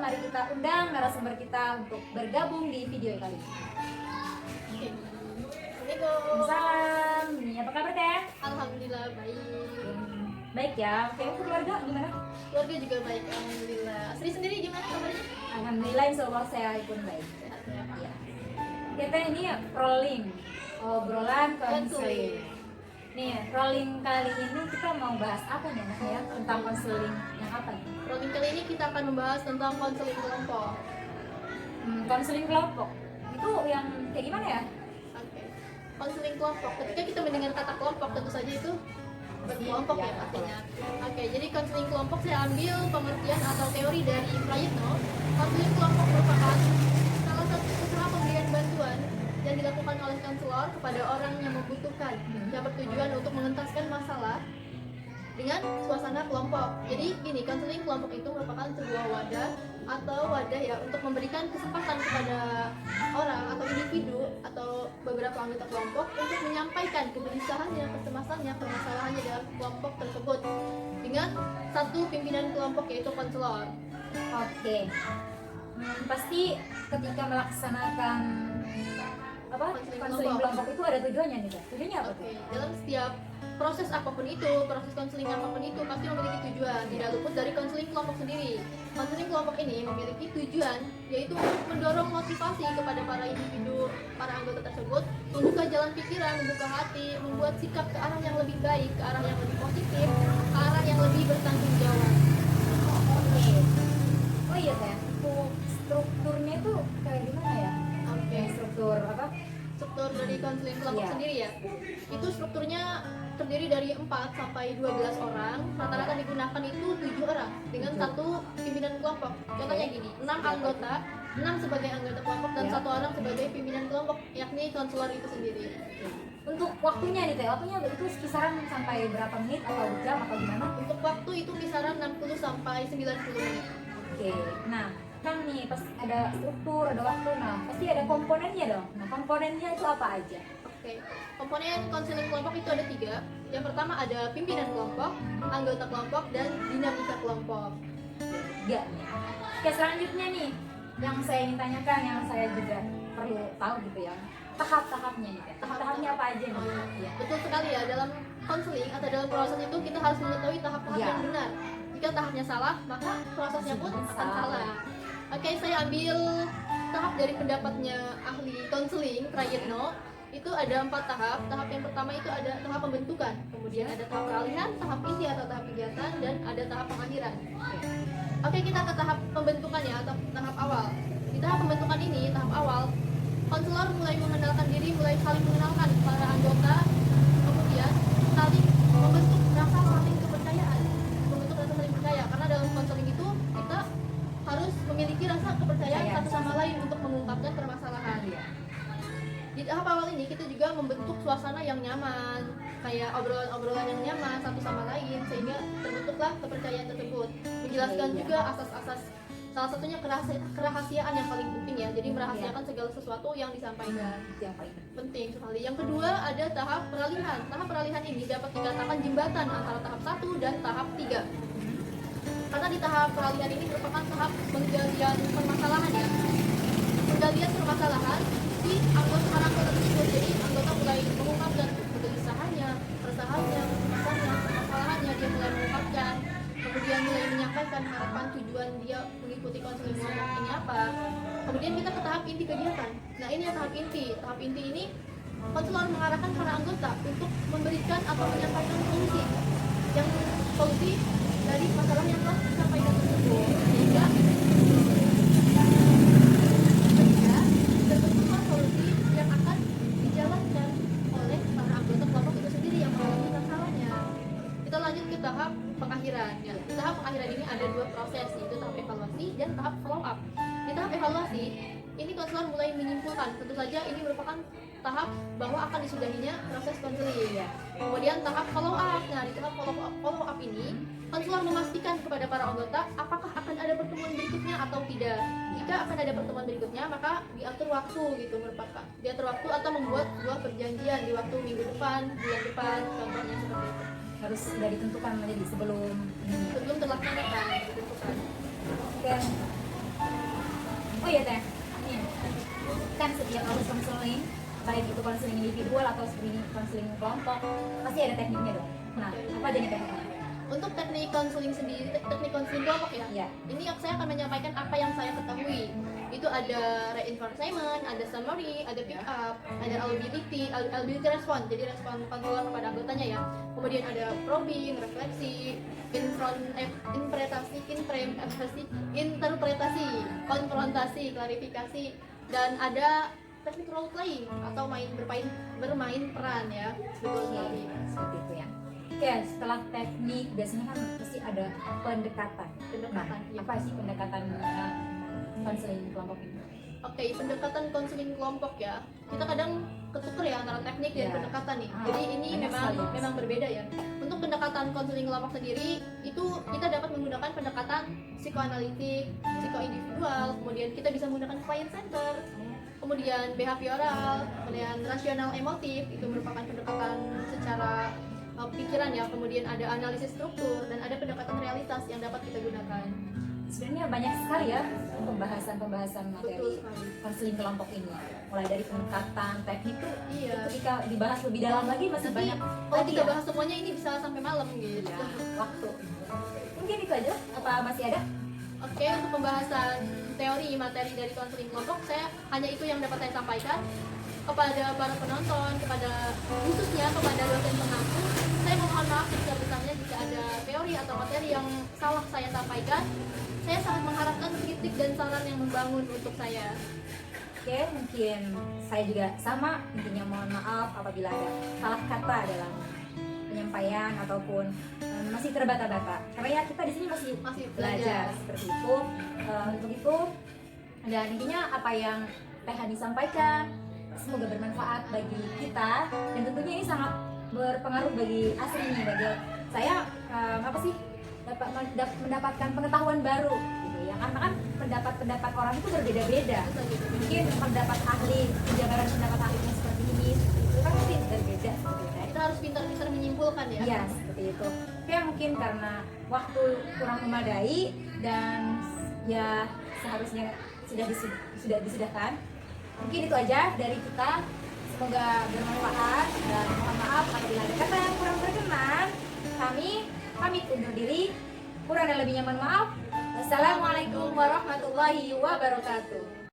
mari kita undang narasumber kita untuk bergabung di video kali ini. Assalamualaikum. Salam, ini apa kabar Teh? Alhamdulillah baik. Baik ya, oke keluarga gimana? Keluarga juga baik, alhamdulillah. Asri sendiri gimana kabarnya? Alhamdulillah, insya Allah saya pun baik. Sehat ya, Pak. Ya. Kita ini rolling, obrolan konseling. Konseling. Nih, rolling kali ini kita mau bahas apa nih Nak, ya? Tentang konseling yang apa nih? Rolling kali ini kita akan membahas tentang konseling kelompok. Konseling kelompok itu yang kayak gimana ya? Oke. Konseling kelompok. Ketika kita mendengar kata kelompok, tentu saja itu berkelompok ya artinya. Oke, jadi konseling kelompok saya ambil pengertian atau teori dari Prayitno. Konseling kelompok merupakan salah satu usaha pemberian bantuan yang dilakukan oleh konselor kepada orang yang membutuhkan, yang bertujuan untuk mengentaskan masalah dengan suasana kelompok. Jadi gini, konseling kelompok itu merupakan sebuah wadah atau wadah ya untuk memberikan kesempatan kepada orang atau individu atau beberapa anggota kelompok untuk menyampaikan kegelisahannya, kecemasannya, permasalahannya dalam kelompok tersebut dengan satu pimpinan kelompok yaitu konselor. Oke. Pasti ketika melaksanakan apa konseling kelompok itu ada tujuannya nih Kak. Tujuannya apa tuh? Oke, dalam setiap proses apapun itu, proses konseling apapun itu pasti memiliki tujuan, tidak luput dari konseling kelompok sendiri. Konseling kelompok ini memiliki tujuan yaitu untuk mendorong motivasi kepada para individu, para anggota tersebut membuka jalan pikiran, membuka hati, membuat sikap ke arah yang lebih baik, ke arah yang lebih positif, ke arah yang lebih bertanggung jawab. Oke. Oh iya Teh, strukturnya itu kayak gimana ya? Oke, Struktur apa? struktur dari konseling kelompok Iya. sendiri ya. Itu strukturnya terdiri dari 4 sampai 12 orang. Rata-rata digunakan itu 7 orang dengan satu pimpinan kelompok. Contohnya gini, 6 anggota, 6 sebagai anggota kelompok dan Ya. 1 orang sebagai pimpinan kelompok, yakni konselor itu sendiri. Untuk waktunya nih Teh, waktunya itu kisaran sampai berapa menit atau jam atau gimana? Untuk waktu itu kisaran 60 sampai 90 menit. Oke. Nah, kan nih pas ada struktur, ada waktu, nah pasti ada komponennya dong. Nah, komponennya itu apa aja? Oke, komponen konseling kelompok itu ada 3. Yang pertama ada pimpinan kelompok, anggota kelompok, dan dinamika kelompok. Ya. Oke, selanjutnya nih yang saya ingin tanyakan, yang saya juga perlu tahu gitu ya, tahap-tahapnya nih Teh. Tahap-tahapnya apa aja nih? Iya. Betul sekali ya, dalam konseling atau dalam proses itu kita harus mengetahui tahap-tahap Ya. yang benar. Jika tahapnya salah, maka prosesnya pun akan Salah. salah. Oke, saya ambil tahap dari pendapatnya ahli konseling Prayitno. Itu ada 4 tahap. Tahap yang pertama itu ada tahap pembentukan, kemudian ada tahap peralihan, tahap inti atau tahap kegiatan, dan ada tahap pengakhiran. Oke, kita ke tahap pembentukan ya, atau tahap awal. Di tahap pembentukan ini, tahap awal, konselor mulai mengenalkan diri, mulai saling mengenalkan para anggota, kemudian saling membentuk rasa saling kepercayaan, membentuk rasa saling percaya. Karena dalam konseling itu kita harus memiliki rasa kepercayaan satu sama lain untuk mengungkapkan permasalahan. Di tahap awal ini kita juga membentuk suasana yang nyaman, kayak obrolan-obrolan yang nyaman satu sama lain, sehingga terbentuklah kepercayaan tersebut. Menjelaskan juga asas-asas, salah satunya kerahasiaan yang paling penting ya. Jadi merahasiakan segala sesuatu yang disampaikan. Yang paling Penting sekali. Yang kedua ada tahap peralihan. Tahap peralihan ini dapat dikatakan jembatan antara tahap 1 dan tahap 3. Karena di tahap peralihan ini merupakan tahap penggalian permasalahan ya. Penggalian permasalahan di para anggota tersebut. Jadi anggota mulai mengungkapkan kegelisahannya, keresahannya, kecemasannya, permasalahannya, dia mulai mengungkapkan, kemudian mulai menyampaikan harapan tujuan dia mengikuti konseling kelompok ini apa. Kemudian kita ke tahap inti kegiatan. Nah, ini yang tahap inti. Tahap inti ini konselor mengarahkan para anggota untuk memberikan atau menyampaikan solusi dari masalah yang telah disampaikan tersebut, sehingga terbentuklah solusi yang akan dijalankan oleh para anggota kelompok itu sendiri yang mengalami masalahnya. Kita lanjut ke tahap pengakhiran ya. Di tahap pengakhiran ini ada 2 proses, yaitu tahap evaluasi dan tahap follow up. Di tahap evaluasi ini konselor mulai menyimpulkan, tentu saja ini merupakan tahap bahwa akan disudahinya proses konseling. Kemudian tahap follow up. Nah, di tahap follow up ini konselor memastikan kepada para anggota apakah akan ada pertemuan berikutnya atau tidak. Jika akan ada pertemuan berikutnya, maka diatur waktu gitu, merupakan diatur waktu atau membuat sebuah perjanjian di waktu minggu depan, bulan depan, contohnya seperti itu. harus sudah ditentukan menjadi sebelum ini. Sebelum terlaksanakan ditentukan. Oke. Oh iya teh, ini kan setiap harus konseling, baik itu konseling individual atau konseling kelompok, pasti ada tekniknya dong. Nah, apa aja nih tekniknya? Untuk teknik konseling sendiri, teknik konseling kelompok ya. Iya. Ini saya akan menyampaikan apa yang saya ketahui. Itu ada reinforcement, ada summary, ada pick up, ada ability respon. Jadi respon kontrol kepada anggotanya ya. Kemudian ada probing, refleksi, interpretasi, konfrontasi, klarifikasi, dan ada teknik role playing atau bermain peran ya. Betul sekali. Seperti itu ya. Oke, setelah teknik biasanya kan pasti ada pendekatan. Pendekatan, Nah, ya. apa sih pendekatan konseling kelompok ini? Oke, pendekatan konseling kelompok ya. Kita kadang ketuker ya antara teknik dan Ya. pendekatan nih. Ah, Jadi ini banyak memang sekali. memang berbeda ya. Untuk pendekatan konseling kelompok sendiri itu kita dapat menggunakan pendekatan psikoanalitik, psikoindividual, kemudian kita bisa menggunakan client center, kemudian behavioral, kemudian rasional emotif, itu merupakan pendekatan secara pikiran ya, kemudian ada analisis struktur dan ada pendekatan realitas yang dapat kita gunakan. Sebenarnya banyak sekali ya pembahasan Betul materi sekali. konseling kelompok ini. Mulai dari pendekatan teknik tuh Iya. ketika dibahas lebih dalam lagi masih Nanti banyak kalau lagi kita ya. bahas semuanya ini bisa sampai malam gitu. Ya, waktu. Mungkin itu aja. Apa masih ada? Oke, untuk pembahasan teori materi dari konseling kelompok, saya hanya itu yang dapat saya sampaikan kepada para penonton, khususnya kepada dosen pengampu. Saya mohon maaf sebesar-besarnya jika ada teori atau materi yang salah saya sampaikan. Saya sangat mengharapkan kritik dan saran yang membangun untuk saya. Oke, mungkin saya juga sama. Intinya mohon maaf apabila ada salah kata dalam penyampaian ataupun masih terbata-bata. Karena ya kita di sini masih Masih belajar belajar. seperti itu. Untuk itu dan intinya apa yang Teh Hani sampaikan semoga bermanfaat bagi kita dan tentunya ini sangat berpengaruh bagi asli nih bagi saya apa sih dapat mendapatkan pengetahuan baru gitu ya karena kan pendapat orang itu berbeda-beda mungkin pendapat ahli penjabaran pendapat ahlinya seperti ini itu kan mungkin berbeda seperti itu. Kita harus pintar-pintar menyimpulkan ya. Iya seperti itu. Ya mungkin karena waktu kurang memadai dan ya seharusnya sudah disudahkan. Mungkin itu aja dari kita. Semoga bermanfaat dan mohon maaf apabila ada kata yang kurang berkenan. Kami pamit undur diri. Kurang dan lebihnya mohon maaf. Wassalamualaikum warahmatullahi wabarakatuh.